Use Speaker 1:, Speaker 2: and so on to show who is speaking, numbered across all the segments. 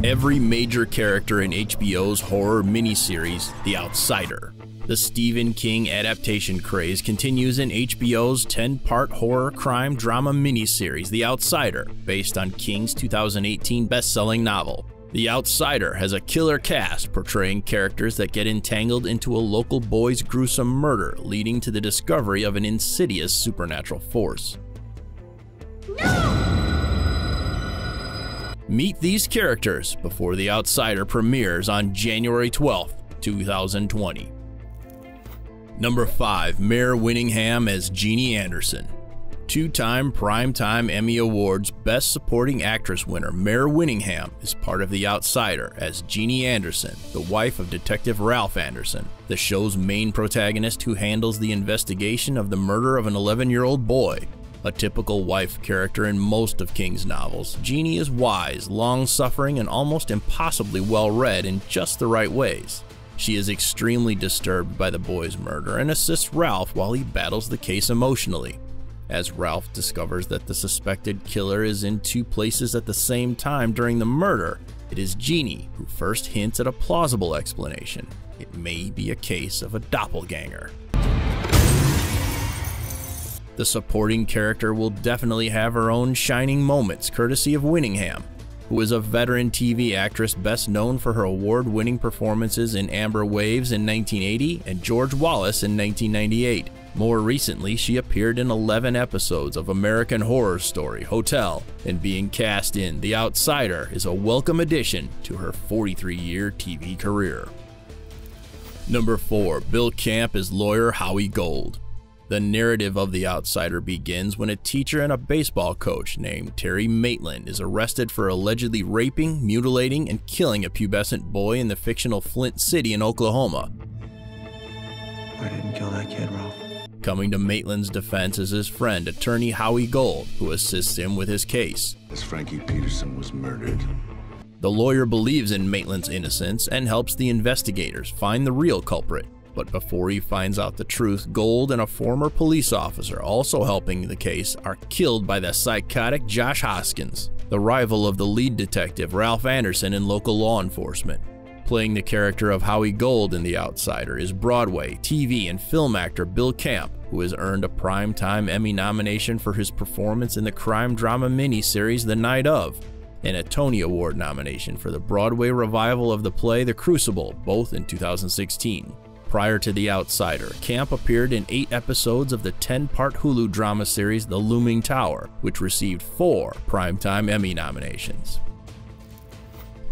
Speaker 1: Every major character in HBO's horror miniseries, The Outsider. The Stephen King adaptation craze continues in HBO's 10-part horror crime drama miniseries, The Outsider, based on King's 2018 best-selling novel. The Outsider has a killer cast portraying characters that get entangled into a local boy's gruesome murder, leading to the discovery of an insidious supernatural force. Meet these characters before The Outsider premieres on January 12th, 2020. Number 5. Mare Winningham as Jeannie Anderson. Two-time Primetime Emmy Awards Best Supporting Actress winner Mare Winningham is part of The Outsider as Jeannie Anderson, the wife of Detective Ralph Anderson, the show's main protagonist who handles the investigation of the murder of an 11-year-old boy. A typical wife character in most of King's novels, Jeannie is wise, long-suffering, and almost impossibly well-read in just the right ways. She is extremely disturbed by the boy's murder and assists Ralph while he battles the case emotionally. As Ralph discovers that the suspected killer is in two places at the same time during the murder, it is Jeannie who first hints at a plausible explanation. It may be a case of a doppelganger. The supporting character will definitely have her own shining moments, courtesy of Winningham, who is a veteran TV actress best known for her award-winning performances in Amber Waves in 1980 and George Wallace in 1998. More recently, she appeared in 11 episodes of American Horror Story Hotel, and being cast in The Outsider is a welcome addition to her 43-year TV career. Number 4. Bill Camp as lawyer Howie Gold. The narrative of The Outsider begins when a teacher and a baseball coach named Terry Maitland is arrested for allegedly raping, mutilating, and killing a pubescent boy in the fictional Flint City in Oklahoma.
Speaker 2: I didn't kill that kid, Ralph.
Speaker 1: Coming to Maitland's defense is his friend, attorney Howie Gold, who assists him with his case.
Speaker 3: As Frankie Peterson was murdered.
Speaker 1: The lawyer believes in Maitland's innocence and helps the investigators find the real culprit. But before he finds out the truth, Gold and a former police officer also helping the case are killed by the psychotic Josh Hoskins, the rival of the lead detective Ralph Anderson in local law enforcement. Playing the character of Howie Gold in The Outsider is Broadway, TV, and film actor Bill Camp, who has earned a Primetime Emmy nomination for his performance in the crime drama miniseries The Night Of, and a Tony Award nomination for the Broadway revival of the play The Crucible, both in 2016. Prior to The Outsider, Camp appeared in 8 episodes of the 10-part Hulu drama series The Looming Tower, which received 4 Primetime Emmy nominations.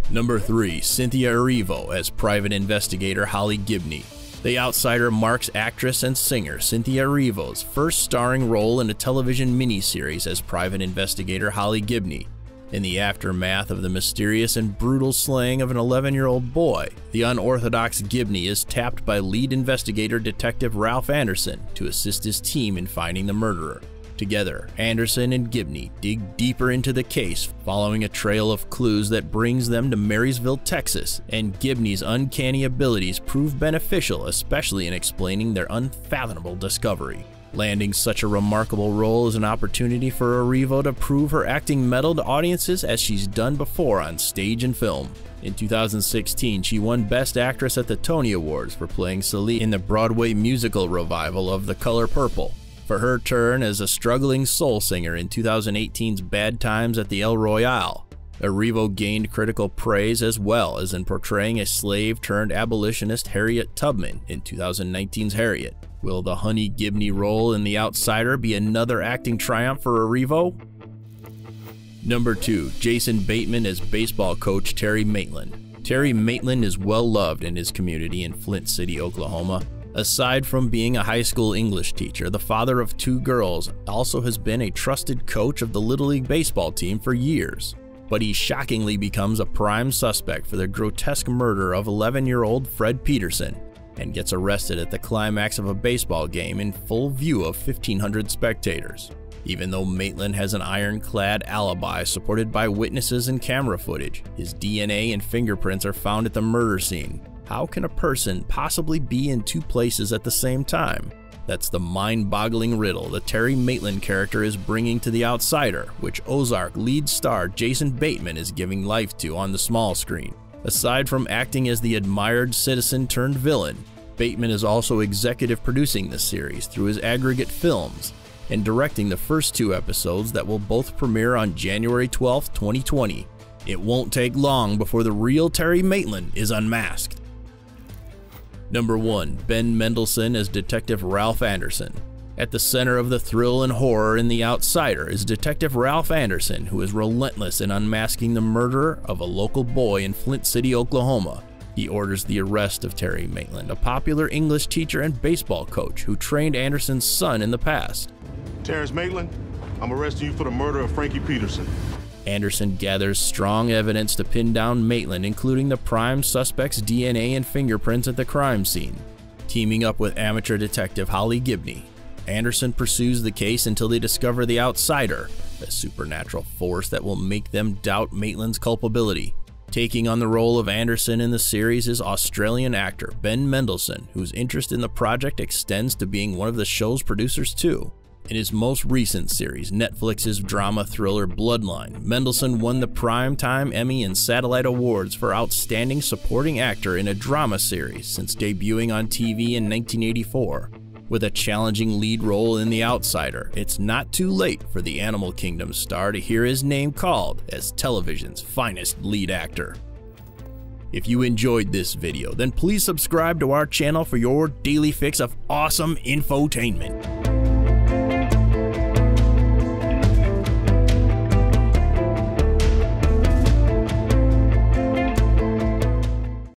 Speaker 1: Number 3. Cynthia Erivo as private investigator Holly Gibney. The Outsider marks actress and singer Cynthia Erivo's first starring role in a television miniseries as private investigator Holly Gibney. In the aftermath of the mysterious and brutal slaying of an 11-year-old boy, the unorthodox Gibney is tapped by lead investigator Detective Ralph Anderson to assist his team in finding the murderer. Together, Anderson and Gibney dig deeper into the case, following a trail of clues that brings them to Marysville, Texas, and Gibney's uncanny abilities prove beneficial, especially in explaining their unfathomable discovery. Landing such a remarkable role is an opportunity for Erivo to prove her acting mettle to audiences as she's done before on stage and film. In 2016, she won Best Actress at the Tony Awards for playing Celine in the Broadway musical revival of The Color Purple. For her turn as a struggling soul singer in 2018's Bad Times at the El Royale, Erivo gained critical praise as well as in portraying a slave-turned-abolitionist Harriet Tubman in 2019's Harriet. Will the Honey Gibney role in The Outsider be another acting triumph for Erivo? Number 2. Jason Bateman as baseball coach Terry Maitland. Terry Maitland is well loved in his community in Flint City, Oklahoma. Aside from being a high school English teacher, the father of 2 girls also has been a trusted coach of the Little League baseball team for years. But he shockingly becomes a prime suspect for the grotesque murder of 11-year-old Fred Peterson, and gets arrested at the climax of a baseball game in full view of 1,500 spectators. Even though Maitland has an ironclad alibi supported by witnesses and camera footage, his DNA and fingerprints are found at the murder scene. How can a person possibly be in 2 places at the same time? That's the mind-boggling riddle the Terry Maitland character is bringing to The Outsider, which Ozark lead star Jason Bateman is giving life to on the small screen. Aside from acting as the admired citizen turned villain, Bateman is also executive producing this series through his Aggregate Films and directing the first 2 episodes that will both premiere on January 12, 2020. It won't take long before the real Terry Maitland is unmasked. Number 1. Ben Mendelsohn as Detective Ralph Anderson. At the center of the thrill and horror in The Outsider is Detective Ralph Anderson, who is relentless in unmasking the murderer of a local boy in Flint City, Oklahoma. He orders the arrest of Terry Maitland, a popular English teacher and baseball coach who trained Anderson's son in the past.
Speaker 4: Terrence Maitland, I'm arresting you for the murder of Frankie Peterson.
Speaker 1: Anderson gathers strong evidence to pin down Maitland, including the prime suspect's DNA and fingerprints at the crime scene. Teaming up with amateur detective Holly Gibney, Anderson pursues the case until they discover the Outsider, a supernatural force that will make them doubt Maitland's culpability. Taking on the role of Anderson in the series is Australian actor Ben Mendelsohn, whose interest in the project extends to being one of the show's producers too. In his most recent series, Netflix's drama thriller Bloodline, Mendelsohn won the Primetime Emmy and Satellite Awards for Outstanding Supporting Actor in a Drama Series since debuting on TV in 1984. With a challenging lead role in The Outsider, it's not too late for the Animal Kingdom star to hear his name called as television's finest lead actor. If you enjoyed this video, then please subscribe to our channel for your daily fix of awesome infotainment.